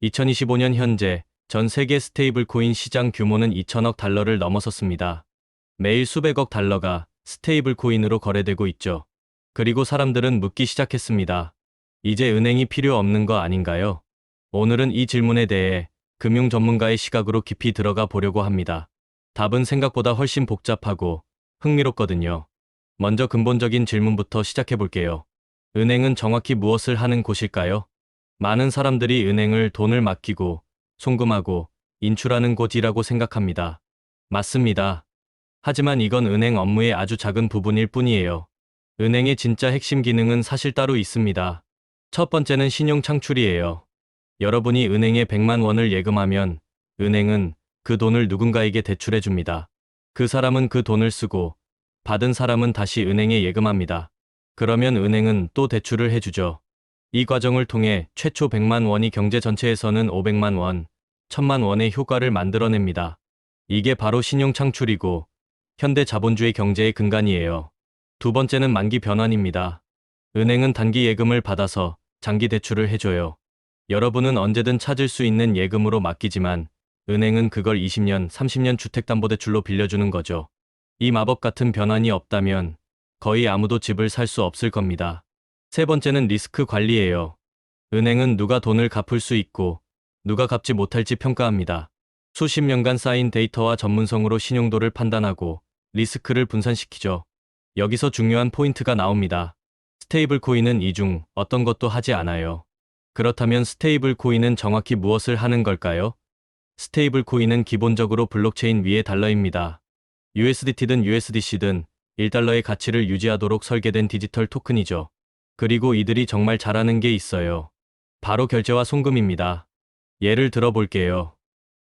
2025년 현재 전 세계 스테이블 코인 시장 규모는 2천억 달러를 넘어섰습니다. 매일 수백억 달러가 스테이블 코인으로 거래되고 있죠. 그리고 사람들은 묻기 시작했습니다. 이제 은행이 필요 없는 거 아닌가요? 오늘은 이 질문에 대해 금융 전문가의 시각으로 깊이 들어가 보려고 합니다. 답은 생각보다 훨씬 복잡하고 흥미롭거든요. 먼저 근본적인 질문부터 시작해 볼게요. 은행은 정확히 무엇을 하는 곳일까요? 많은 사람들이 은행을 돈을 맡기고 송금하고 인출하는 곳이라고 생각합니다. 맞습니다. 하지만 이건 은행 업무의 아주 작은 부분일 뿐이에요. 은행의 진짜 핵심 기능은 사실 따로 있습니다. 첫 번째는 신용 창출이에요. 여러분이 은행에 100만 원을 예금하면 은행은 그 돈을 누군가에게 대출해 줍니다. 그 사람은 그 돈을 쓰고 받은 사람은 다시 은행에 예금합니다. 그러면 은행은 또 대출을 해주죠. 이 과정을 통해 최초 100만 원이 경제 전체에서는 500만 원, 1000만 원의 효과를 만들어냅니다. 이게 바로 신용 창출이고 현대 자본주의 경제의 근간이에요. 두 번째는 만기 변환입니다. 은행은 단기 예금을 받아서 장기 대출을 해줘요. 여러분은 언제든 찾을 수 있는 예금으로 맡기지만 은행은 그걸 20년, 30년 주택담보대출로 빌려주는 거죠. 이 마법 같은 변환이 없다면 거의 아무도 집을 살 수 없을 겁니다. 세 번째는 리스크 관리예요. 은행은 누가 돈을 갚을 수 있고 누가 갚지 못할지 평가합니다. 수십 년간 쌓인 데이터와 전문성으로 신용도를 판단하고 리스크를 분산시키죠. 여기서 중요한 포인트가 나옵니다. 스테이블 코인은 이 중 어떤 것도 하지 않아요. 그렇다면 스테이블 코인은 정확히 무엇을 하는 걸까요? 스테이블 코인은 기본적으로 블록체인 위의 달러입니다. USDT든 USDC든 1달러의 가치를 유지하도록 설계된 디지털 토큰이죠. 그리고 이들이 정말 잘하는 게 있어요. 바로 결제와 송금입니다. 예를 들어 볼게요.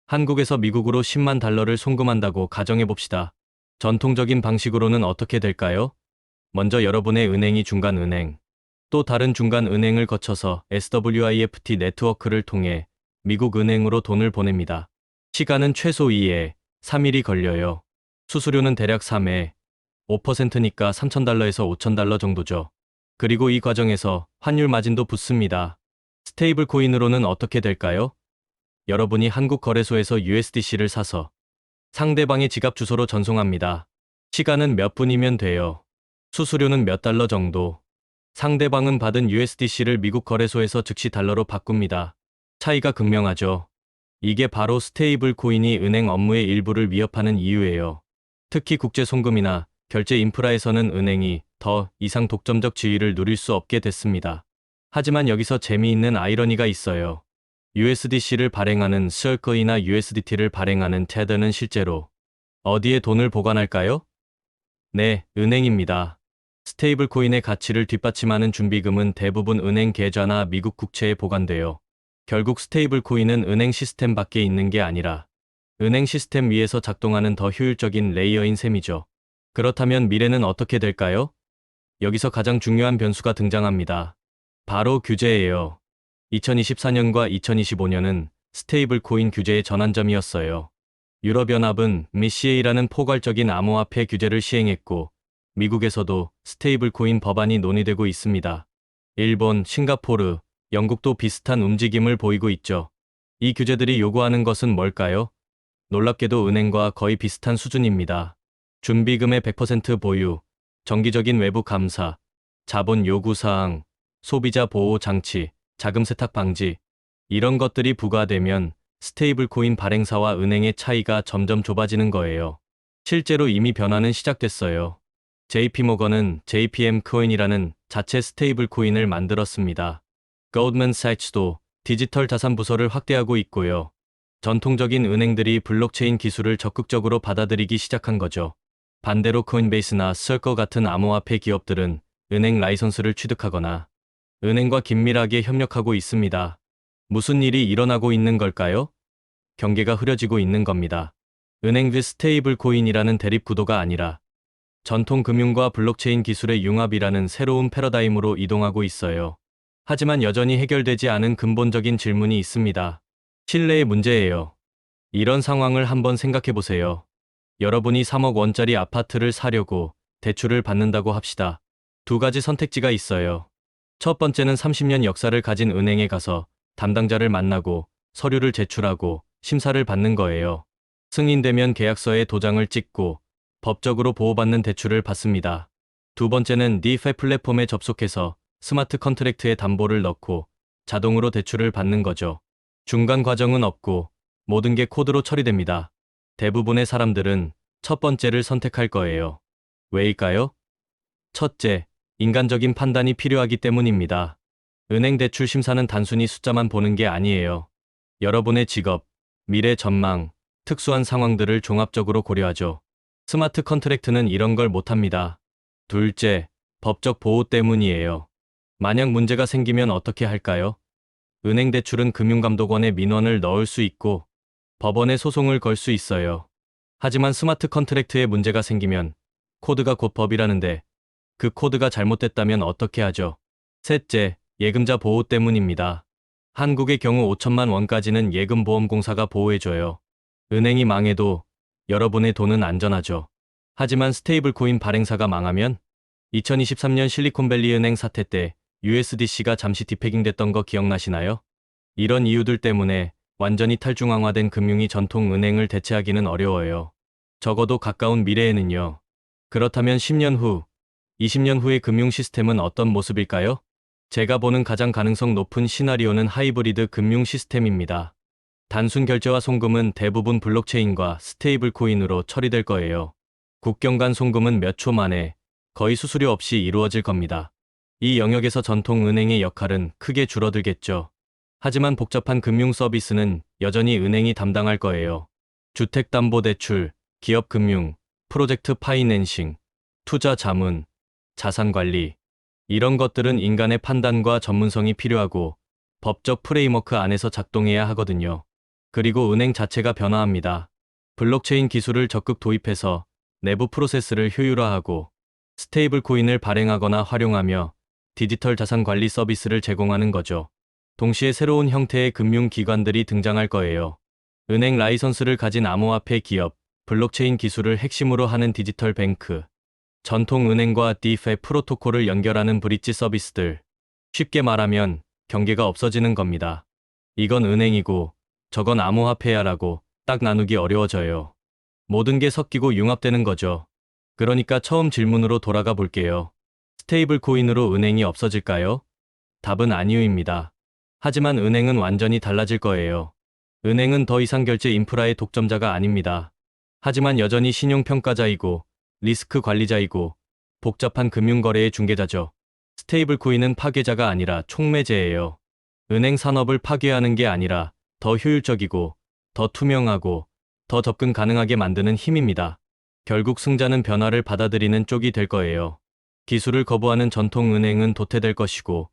한국에서 미국으로 10만 달러를 송금한다고 가정해 봅시다. 전통적인 방식으로는 어떻게 될까요? 먼저 여러분의 은행이 중간은행, 또 다른 중간은행을 거쳐서 SWIFT 네트워크를 통해 미국 은행으로 돈을 보냅니다. 시간은 최소 2에 3일이 걸려요. 수수료는 대략 3에 5%니까 3,000달러에서 5,000달러 정도죠. 그리고 이 과정에서 환율 마진도 붙습니다. 스테이블 코인으로는 어떻게 될까요? 여러분이 한국 거래소에서 USDC를 사서 상대방의 지갑 주소로 전송합니다. 시간은 몇 분이면 돼요. 수수료는 몇 달러 정도. 상대방은 받은 USDC를 미국 거래소에서 즉시 달러로 바꿉니다. 차이가 극명하죠. 이게 바로 스테이블 코인이 은행 업무의 일부를 위협하는 이유예요. 특히 국제 송금이나 결제 인프라에서는 은행이 더 이상 독점적 지위를 누릴 수 없게 됐습니다. 하지만 여기서 재미있는 아이러니가 있어요. USDC를 발행하는 Circle이나 USDT를 발행하는 테더는 실제로 어디에 돈을 보관할까요? 네, 은행입니다. 스테이블 코인의 가치를 뒷받침하는 준비금은 대부분 은행 계좌나 미국 국채에 보관돼요. 결국 스테이블 코인은 은행 시스템 밖에 있는 게 아니라 은행 시스템 위에서 작동하는 더 효율적인 레이어인 셈이죠. 그렇다면 미래는 어떻게 될까요? 여기서 가장 중요한 변수가 등장합니다. 바로 규제예요. 2024년과 2025년은 스테이블 코인 규제의 전환점이었어요. 유럽연합은 MiCA라는 포괄적인 암호화폐 규제를 시행했고 미국에서도 스테이블 코인 법안이 논의되고 있습니다. 일본, 싱가포르, 영국도 비슷한 움직임을 보이고 있죠. 이 규제들이 요구하는 것은 뭘까요? 놀랍게도 은행과 거의 비슷한 수준입니다. 준비금의 100% 보유, 정기적인 외부 감사, 자본 요구 사항, 소비자 보호 장치, 자금 세탁 방지, 이런 것들이 부과되면 스테이블 코인 발행사와 은행의 차이가 점점 좁아지는 거예요. 실제로 이미 변화는 시작됐어요. JP모건은 JPM 코인이라는 자체 스테이블 코인을 만들었습니다. Goldman Sachs도 디지털 자산 부서를 확대하고 있고요. 전통적인 은행들이 블록체인 기술을 적극적으로 받아들이기 시작한 거죠. 반대로 코인베이스나 Circle 같은 암호화폐 기업들은 은행 라이선스를 취득하거나 은행과 긴밀하게 협력하고 있습니다. 무슨 일이 일어나고 있는 걸까요? 경계가 흐려지고 있는 겁니다. 은행 대 스테이블 코인이라는 대립 구도가 아니라 전통 금융과 블록체인 기술의 융합이라는 새로운 패러다임으로 이동하고 있어요. 하지만 여전히 해결되지 않은 근본적인 질문이 있습니다. 신뢰의 문제예요. 이런 상황을 한번 생각해 보세요. 여러분이 3억 원짜리 아파트를 사려고 대출을 받는다고 합시다. 두 가지 선택지가 있어요. 첫 번째는 30년 역사를 가진 은행에 가서 담당자를 만나고 서류를 제출하고 심사를 받는 거예요. 승인되면 계약서에 도장을 찍고 법적으로 보호받는 대출을 받습니다. 두 번째는 DeFi 플랫폼에 접속해서 스마트 컨트랙트에 담보를 넣고 자동으로 대출을 받는 거죠. 중간 과정은 없고 모든 게 코드로 처리됩니다. 대부분의 사람들은 첫 번째를 선택할 거예요. 왜일까요? 첫째, 인간적인 판단이 필요하기 때문입니다. 은행 대출 심사는 단순히 숫자만 보는 게 아니에요. 여러분의 직업, 미래 전망, 특수한 상황들을 종합적으로 고려하죠. 스마트 컨트랙트는 이런 걸 못합니다. 둘째, 법적 보호 때문이에요. 만약 문제가 생기면 어떻게 할까요? 은행 대출은 금융감독원에 민원을 넣을 수 있고 법원에 소송을 걸 수 있어요. 하지만 스마트 컨트랙트에 문제가 생기면 코드가 곧 법이라는데 그 코드가 잘못됐다면 어떻게 하죠? 셋째, 예금자 보호 때문입니다. 한국의 경우 5천만 원까지는 예금보험공사가 보호해줘요. 은행이 망해도 여러분의 돈은 안전하죠. 하지만 스테이블 코인 발행사가 망하면 2023년 실리콘밸리 은행 사태 때 USDC가 잠시 디패깅됐던 거 기억나시나요? 이런 이유들 때문에 완전히 탈중앙화된 금융이 전통 은행을 대체하기는 어려워요. 적어도 가까운 미래에는요. 그렇다면 10년 후, 20년 후의 금융 시스템은 어떤 모습일까요? 제가 보는 가장 가능성 높은 시나리오는 하이브리드 금융 시스템입니다. 단순 결제와 송금은 대부분 블록체인과 스테이블 코인으로 처리될 거예요. 국경 간 송금은 몇 초 만에 거의 수수료 없이 이루어질 겁니다. 이 영역에서 전통 은행의 역할은 크게 줄어들겠죠. 하지만 복잡한 금융 서비스는 여전히 은행이 담당할 거예요. 주택담보대출, 기업금융, 프로젝트 파이낸싱, 투자 자문, 자산관리. 이런 것들은 인간의 판단과 전문성이 필요하고 법적 프레임워크 안에서 작동해야 하거든요. 그리고 은행 자체가 변화합니다. 블록체인 기술을 적극 도입해서 내부 프로세스를 효율화하고 스테이블 코인을 발행하거나 활용하며 디지털 자산 관리 서비스를 제공하는 거죠. 동시에 새로운 형태의 금융기관들이 등장할 거예요. 은행 라이선스를 가진 암호화폐 기업, 블록체인 기술을 핵심으로 하는 디지털 뱅크, 전통 은행과 DeFi 프로토콜을 연결하는 브릿지 서비스들. 쉽게 말하면 경계가 없어지는 겁니다. 이건 은행이고 저건 암호화폐야라고 딱 나누기 어려워져요. 모든 게 섞이고 융합되는 거죠. 그러니까 처음 질문으로 돌아가 볼게요. 스테이블 코인으로 은행이 없어질까요? 답은 아니요입니다. 하지만 은행은 완전히 달라질 거예요. 은행은 더 이상 결제 인프라의 독점자가 아닙니다. 하지만 여전히 신용평가자이고 리스크 관리자이고 복잡한 금융거래의 중개자죠. 스테이블 코인은 파괴자가 아니라 촉매제예요. 은행 산업을 파괴하는 게 아니라 더 효율적이고 더 투명하고 더 접근 가능하게 만드는 힘입니다. 결국 승자는 변화를 받아들이는 쪽이 될 거예요. 기술을 거부하는 전통 은행은 도태될 것이고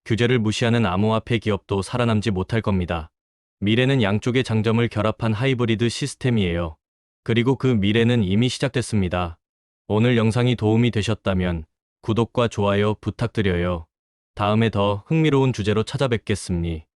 규제를 무시하는 암호화폐 기업도 살아남지 못할 겁니다. 미래는 양쪽의 장점을 결합한 하이브리드 시스템이에요. 그리고 그 미래는 이미 시작됐습니다. 오늘 영상이 도움이 되셨다면 구독과 좋아요 부탁드려요. 다음에 더 흥미로운 주제로 찾아뵙겠습니다.